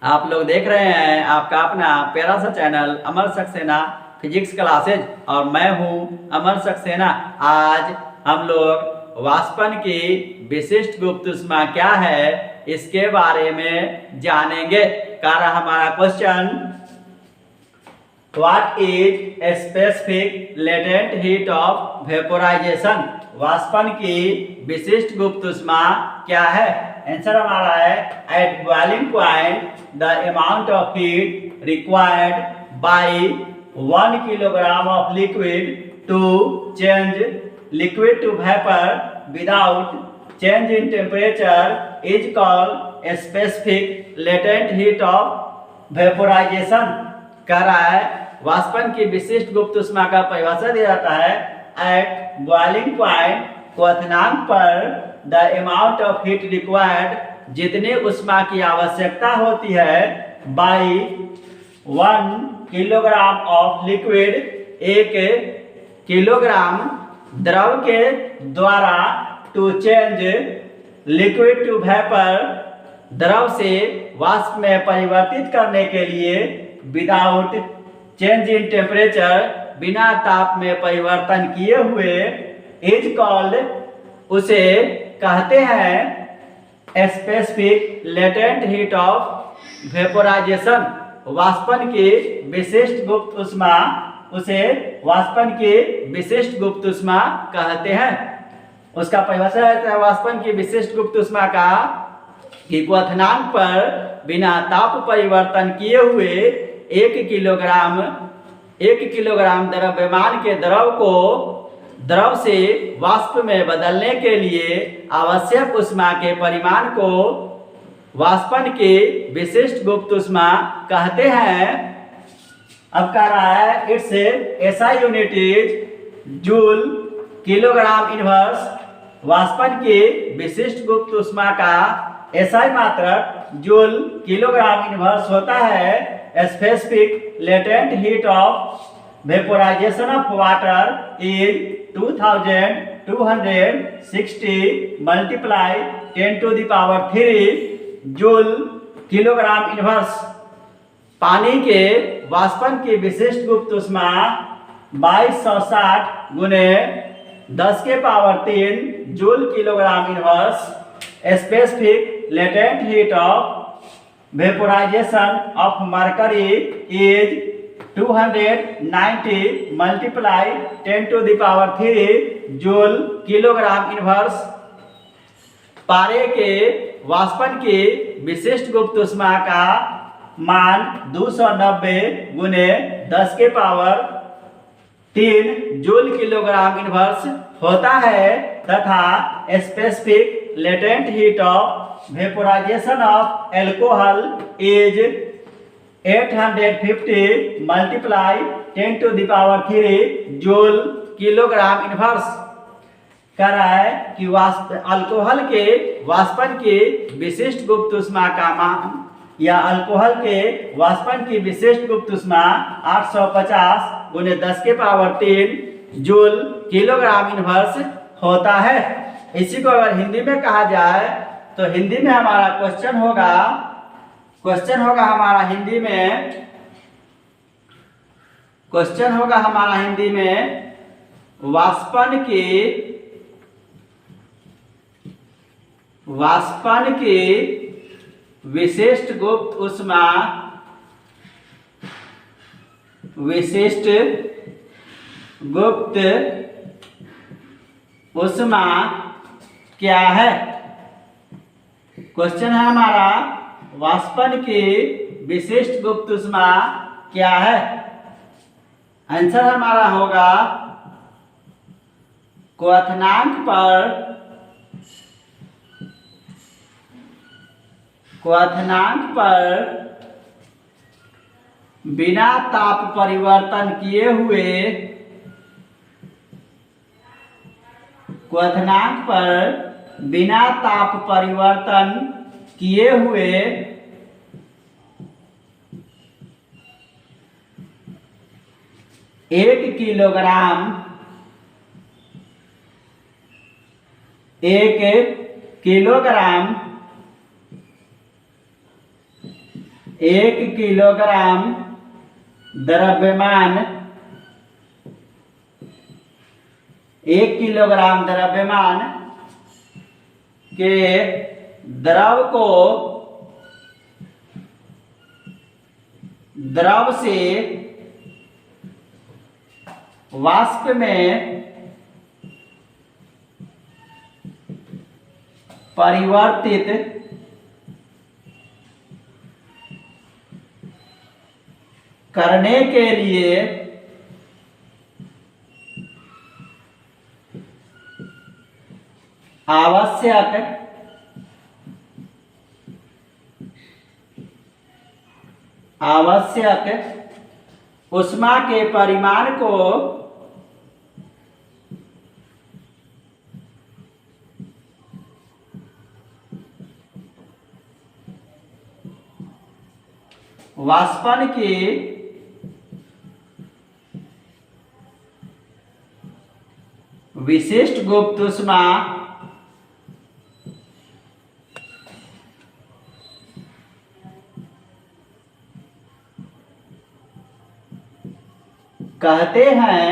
आप लोग देख रहे हैं आपका अपना प्यारा सा चैनल अमर सक्सेना फिजिक्स क्लासेज और मैं हूं अमर सक्सेना। आज हम लोग वाष्पन की विशिष्ट गुप्त ऊष्मा क्या है इसके बारे में जानेंगे। कारण हमारा question, what is a specific latent heat of vaporisation? वाष्पन की विशिष्ट गुप्त ऊष्मा क्या है? आंसर हमारा है, at boiling point the amount of heat required by 1 kilogram of liquid to change liquid to vapour without change in temperature is called a specific latent heat of vaporisation. कह रहा है वाष्पन की विशिष्ट गुप्त ऊष्मा का परिभाषा दिया जाता है, एट बॉइलिंग पॉइंट क्वथनांक पर the amount of heat required जितनी ऊष्मा की आवश्यकता होती है by 1 kilogram of liquid 1 kilogram द्रव के द्वारा to change liquid to vapour द्रव से वाष्प में परिवर्तित करने के लिए विदाउट चेंज इन टेम्परेचर बिना ताप में परिवर्तन किए हुए इज कॉल्ड उसे कहते हैं specific latent heat of vaporisation. वाष्पन की विशिष्ट गुप्त ऊष्मा उसे वाष्पन की विशिष्ट गुप्त ऊष्मा कहते हैं। उसका परिभाषा है वाष्पन की विशिष्ट गुप्त ऊष्मा का कि क्वथनांक पर बिना ताप परिवर्तन किए हुए 1 किलोग्राम द्रव्यमान के द्रव को द्रव से वाष्प में बदलने के लिए आवश्यक ऊष्मा के परिमाण को वाष्पन की विशिष्ट गुप्त ऊष्मा कहते हैं। अब कह रहा है it's SI unit is joule kilogram inverse. वाष्पन की विशिष्ट गुप्त ऊष्मा का एसआई मात्रक जूल किलोग्राम इनवर्स होता है। Specific latent heat of vaporisation of water is 2260 multiply 10⁻³ joule kilogram inverse. पानी के वाष्पन की विशिष्ट गुप्त ऊष्मा 2260 गुने 10⁻³ joule kilogram inverse. Specific latent heat of vaporisation of mercury is 290 multiply 10⁻³ joule kilogram inverse. पारे के वाष्पन की विशिष्ट गुप्त ऊष्मा का मान 290 गुने 10⁻³ जूल किलोग्राम इनवर्स होता है तथा specific latent heat of vaporisation of alcohol is 850 multiply 10⁻³ joule kilogram inverse. कह रहा है कि अल्कोहल के वाष्पन की विशिष्ट गुप्त ऊष्मा का मान या अल्कोहल के वाष्पन की विशिष्ट गुप्त ऊष्मा 850 गुने 10⁻³ जूल किलोग्राम इनवर्स होता है। इसी को अगर हिंदी में कहा जाए तो हिंदी में हमारा क्वेश्चन होगा हमारा हिंदी में वाष्पन की विशिष्ट गुप्त ऊष्मा क्या है? क्वेश्चन है हमारा, वाष्पन की विशिष्ट गुप्त ऊष्मा क्या है? आंसर हमारा होगा, क्वथनांक पर बिना ताप परिवर्तन किए हुए क्वथनांक पर बिना ताप परिवर्तन किए हुए 1 किलोग्राम 1 किलोग्राम द्रव्यमान 1 किलोग्राम द्रव्यमान के द्रव को द्रव से वाष्प में परिवर्तित करने के लिए आवश्यक ऊष्मा के परिमाण को वाष्पन की विशिष्ट गुप्त ऊष्मा कहते हैं।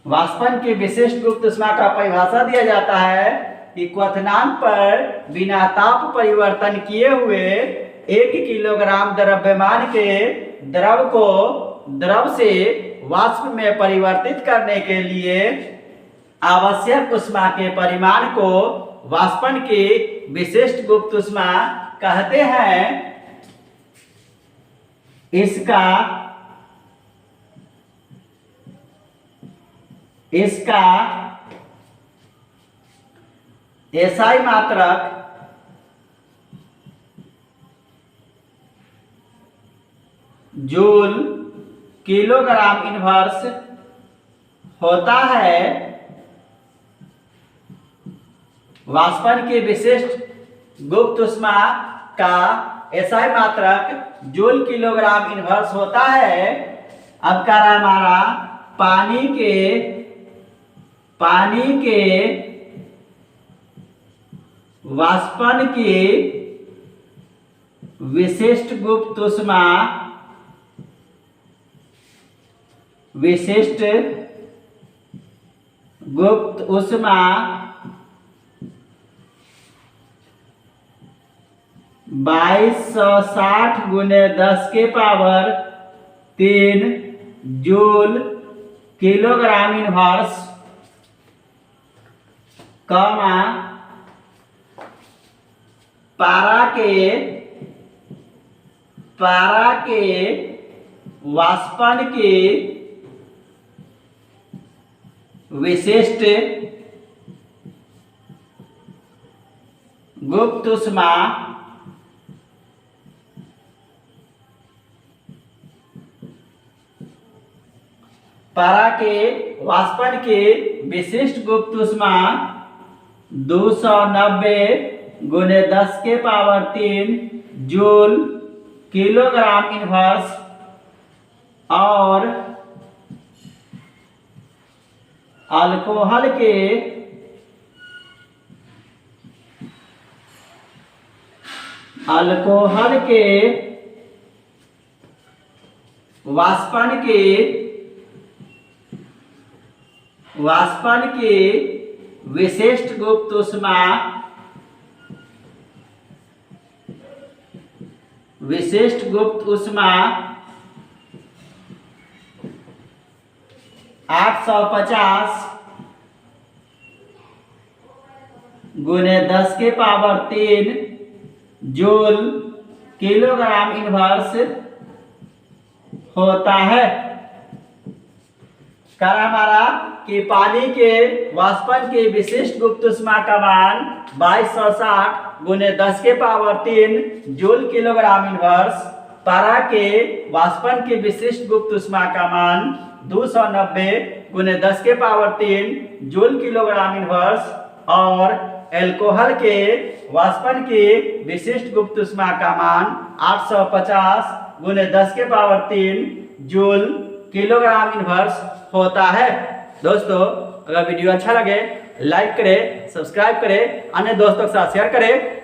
वाष्पन की विशिष्ट गुप्त ऊष्मा का परिभाषा दिया जाता है कि क्वथनांक पर बिना ताप परिवर्तन किए हुए 1 किलोग्राम द्रव्यमान के द्रव को द्रव से वाष्प में परिवर्तित करने के लिए आवश्यक ऊष्मा के परिमाण को वाष्पन की विशिष्ट गुप्त ऊष्मा कहते हैं। इसका एसआई मात्रक जूल किलोग्राम इनवर्स होता है। वाष्पन की विशिष्ट गुप्त ऊष्मा का एसआई मात्रक जूल किलोग्राम इनवर्स होता है। अब कह रहा हमारा पानी के वाष्पन की विशिष्ट गुप्त ऊष्मा 2260 गुने 10 के पावर 3 जूल किलोग्राम इनवर्स कमा पारा के वाष्पन की विशिष्ट गुप्त ऊष्मा पारा के वाष्पन की विशिष्ट गुप्त ऊष्मा 290 गुने 10 के पावर 3 जूल किलोग्राम इनवर्स और अल्कोहल के वाष्पन की विशिष्ट गुप्त ऊष्मा 850 गुने 10 के पावर 3 जूल किलोग्राम इनवर्स होता है। कहा हमारा कि पानी के वाष्पन की विशिष्ट गुप्त ऊष्मा का मान 2260 गुने 10 के पावर 3 जूल किलोग्राम इनवर्स, पारा के वाष्पन की विशिष्ट गुप्त ऊष्मा का मान 290 गुने 10 के पावर 3 जूल किलोग्राम इनवर्स और एल्कोहल के वाष्पन की विशिष्ट गुप्त ऊष्मा का मान 850 गुने 10 के पावर 3 जूल किलोग्राम इनवर्स होता है। दोस्तों, अगर वीडियो अच्छा लगे लाइक करें, सब्सक्राइब करें, अन्य दोस्तों के साथ शेयर करें